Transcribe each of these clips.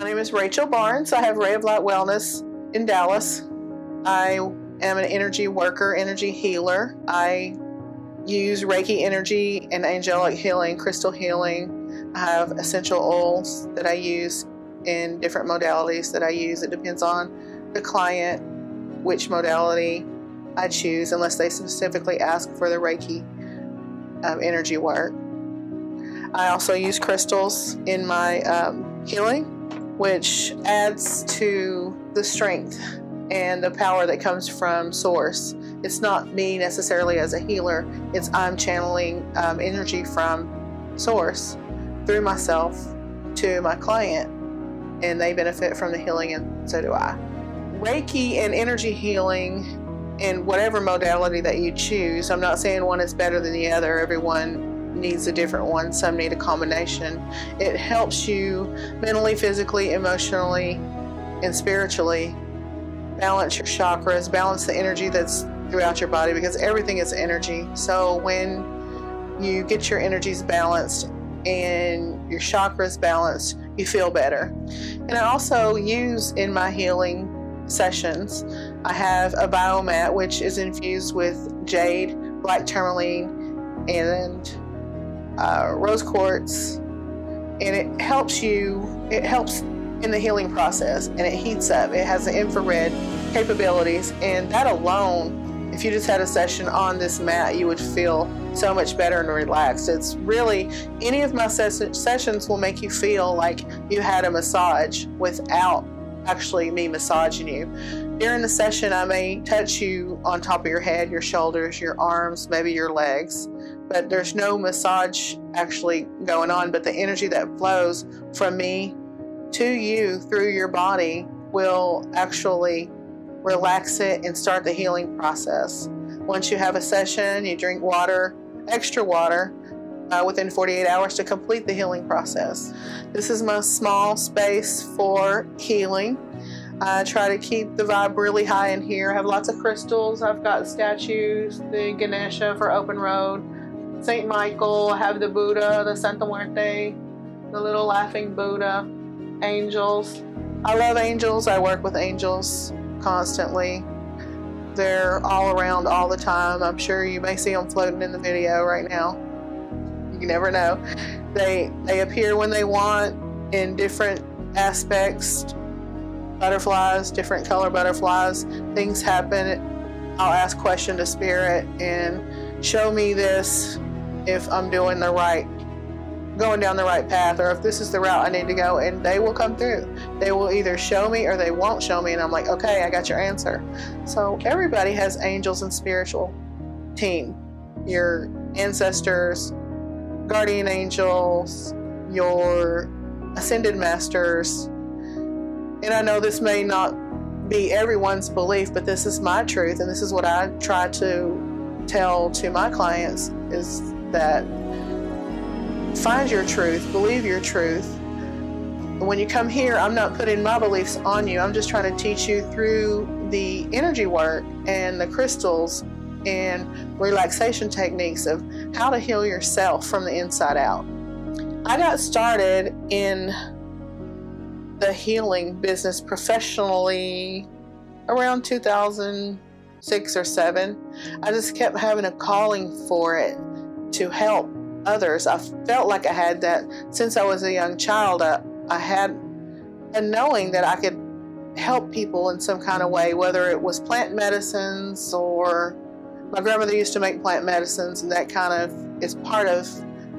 My name is Rachel Barnes. I have Ray of Light Wellness in Dallas. I am an energy worker, energy healer. I use Reiki energy and angelic healing, crystal healing. I have essential oils that I use in different modalities that I use. It depends on the client, which modality I choose, unless they specifically ask for the Reiki energy work. I also use crystals in my healing, which adds to the strength and the power that comes from Source. It's not me necessarily as a healer, it's I'm channeling energy from Source through myself to my client, and they benefit from the healing, and so do I. Reiki and energy healing in whatever modality that you choose, I'm not saying one is better than the other, everyone needs a different one, some need a combination. It helps you mentally, physically, emotionally, and spiritually balance your chakras, balance the energy that's throughout your body, because everything is energy. So when you get your energies balanced and your chakras balanced, you feel better. And I also use in my healing sessions, I have a Biomat, which is infused with jade, black tourmaline, and rose quartz, and it helps in the healing process, and it heats up. It has the infrared capabilities, and that alone, if you just had a session on this mat, you would feel so much better and relaxed. It's really, any of my sessions will make you feel like you had a massage without actually me massaging you. During the session, I may touch you on top of your head, your shoulders, your arms, maybe your legs, but there's no massage actually going on, but the energy that flows from me to you through your body will actually relax it and start the healing process. Once you have a session, you drink water, extra water, within 48 hours to complete the healing process. This is my small space for healing. I try to keep the vibe really high in here. I have lots of crystals. I've got statues, the Ganesha for open road, Saint Michael, I have the Buddha, the Santa Muerte, the little laughing Buddha, angels. I love angels. I work with angels constantly. They're all around all the time. I'm sure you may see them floating in the video right now. You never know. They appear when they want in different aspects. Butterflies, different color butterflies. Things happen. I'll ask question to spirit and show me this if I'm going down the right path, or if this is the route I need to go, and they will come through. They will either show me or they won't show me, and I'm like, okay, I got your answer. So everybody has angels and spiritual team. Your ancestors, guardian angels, your ascended masters. And I know this may not be everyone's belief, but this is my truth, and this is what I try to tell to my clients, is that find your truth, believe your truth. And when you come here, I'm not putting my beliefs on you. I'm just trying to teach you through the energy work and the crystals and relaxation techniques of how to heal yourself from the inside out. I got started in the healing business professionally around 2006 or 7. I just kept having a calling for it to help others. I felt like I had that since I was a young child. I had a knowing that I could help people in some kind of way, whether it was plant medicines, or my grandmother used to make plant medicines, and that kind of is part of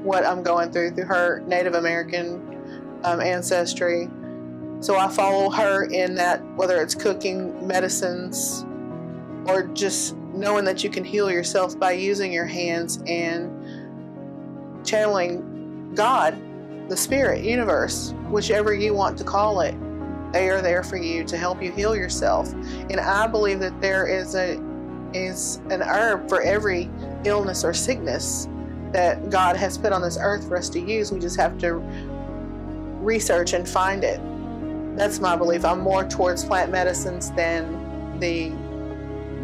what I'm going through her Native American ancestry. So I follow her in that, whether it's cooking, medicines, or just knowing that you can heal yourself by using your hands and channeling God, the spirit, universe, whichever you want to call it. They are there for you to help you heal yourself. And I believe that there is an herb for every illness or sickness that God has put on this earth for us to use. We just have to research and find it. That's my belief. I'm more towards plant medicines than the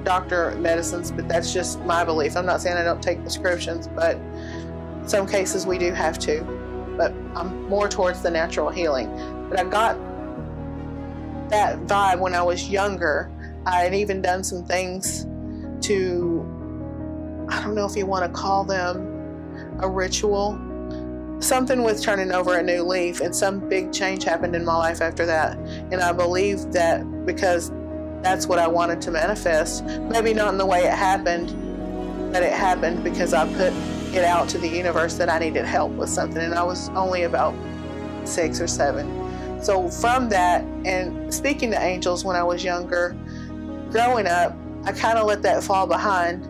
doctor medicines, but that's just my belief. I'm not saying I don't take prescriptions, but in some cases we do have to. But I'm more towards the natural healing. But I got that vibe when I was younger. I had even done some things to, I don't know if you want to call them a ritual, something with turning over a new leaf, and some big change happened in my life after that. And I believe that because that's what I wanted to manifest, maybe not in the way it happened, but it happened because I put it out to the universe that I needed help with something, and I was only about 6 or 7. So from that, and speaking to angels when I was younger, growing up, I kind of let that fall behind.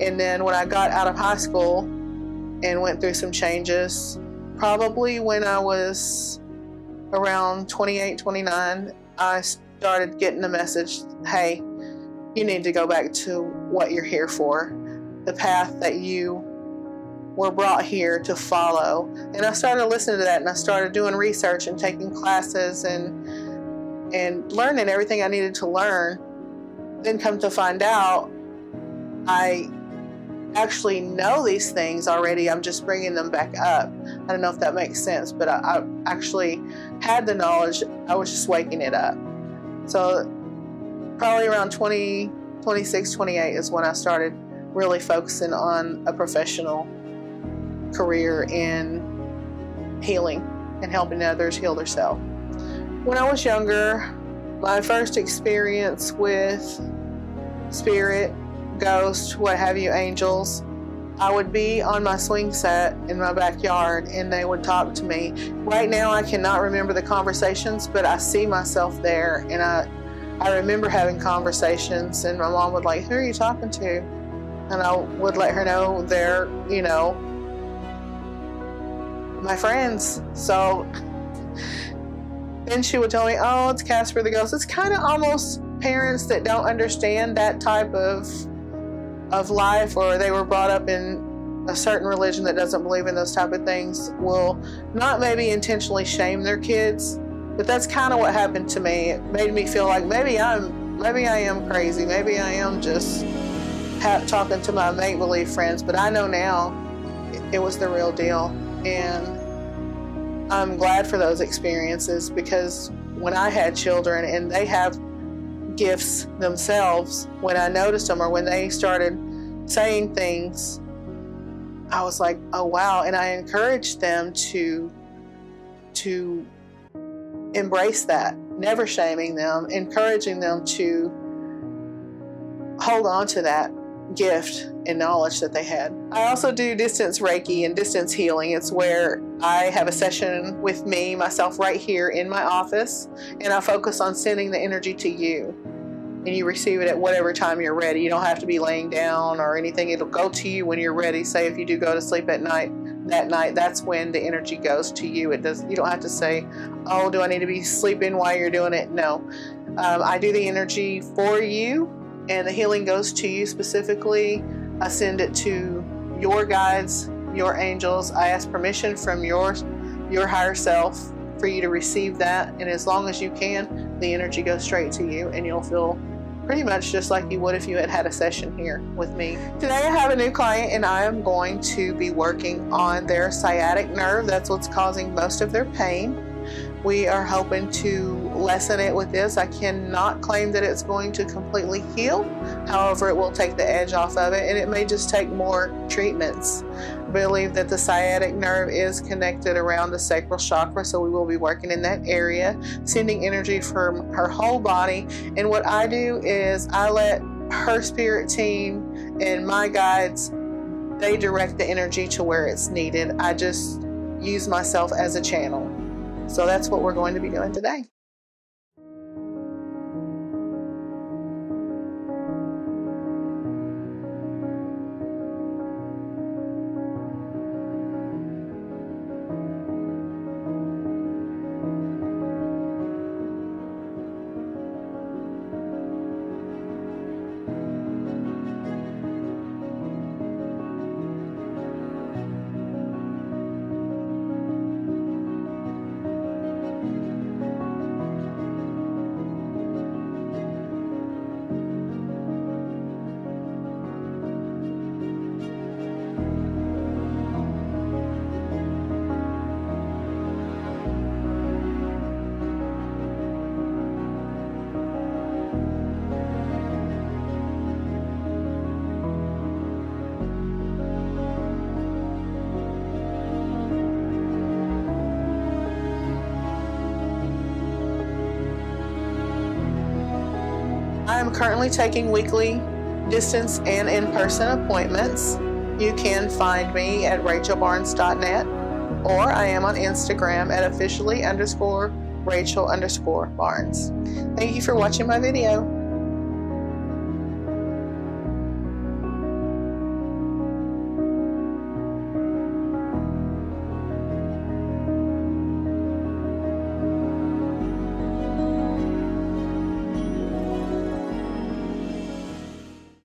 And then when I got out of high school and went through some changes, probably when I was around 28, 29, I started getting the message, hey, you need to go back to what you're here for, the path that you were brought here to follow. And I started listening to that, and I started doing research and taking classes and learning everything I needed to learn. Then come to find out, I actually know these things already. I'm just bringing them back up. I don't know if that makes sense, but I actually had the knowledge. I was just waking it up. So probably around 20, 26, 28 is when I started really focusing on a professional career in healing and helping others heal themselves. When I was younger, my first experience with spirit, ghost, what have you, angels, I would be on my swing set in my backyard and they would talk to me. Right now I cannot remember the conversations, but I see myself there, and I remember having conversations, and my mom would like, who are you talking to? And I would let her know they're, you know, my friends. So then she would tell me, oh, it's Casper the Ghost. It's kind of almost parents that don't understand that type of life, or they were brought up in a certain religion that doesn't believe in those type of things, will not maybe intentionally shame their kids, but that's kind of what happened to me. It made me feel like maybe I am crazy. Maybe I am just talking to my make-believe friends, but I know now it was the real deal. And I'm glad for those experiences, because when I had children and they have gifts themselves, when I noticed them or when they started saying things, I was like, oh wow. And I encouraged them to embrace that, never shaming them, encouraging them to hold on to that gift and knowledge that they had. I also do distance Reiki and distance healing. It's where I have a session with myself right here in my office, and I focus on sending the energy to you, and you receive it at whatever time you're ready. You don't have to be laying down or anything. It'll go to you when you're ready. Say if you do go to sleep at night, that night, that's when the energy goes to you. You don't have to say, oh, do I need to be sleeping while you're doing it? No. I do the energy for you, and the healing goes to you specifically. I send it to your guides, your angels. I ask permission from your higher self for you to receive that, and as long as you can, the energy goes straight to you, and you'll feel pretty much just like you would if you had a session here with me. Today I have a new client, and I am going to be working on their sciatic nerve. That's what's causing most of their pain. We are hoping to lessen it with this. I cannot claim that it's going to completely heal. However, it will take the edge off of it, and it may just take more treatments. I believe that the sciatic nerve is connected around the sacral chakra, so we will be working in that area, sending energy from her whole body. And what I do is I let her spirit team and my guides, they direct the energy to where it's needed. I just use myself as a channel. So that's what we're going to be doing today. am currently taking weekly distance and in-person appointments. You can find me at rachelbarnes.net, or I am on Instagram at officially_Rachel_Barnes. Thank you for watching my video.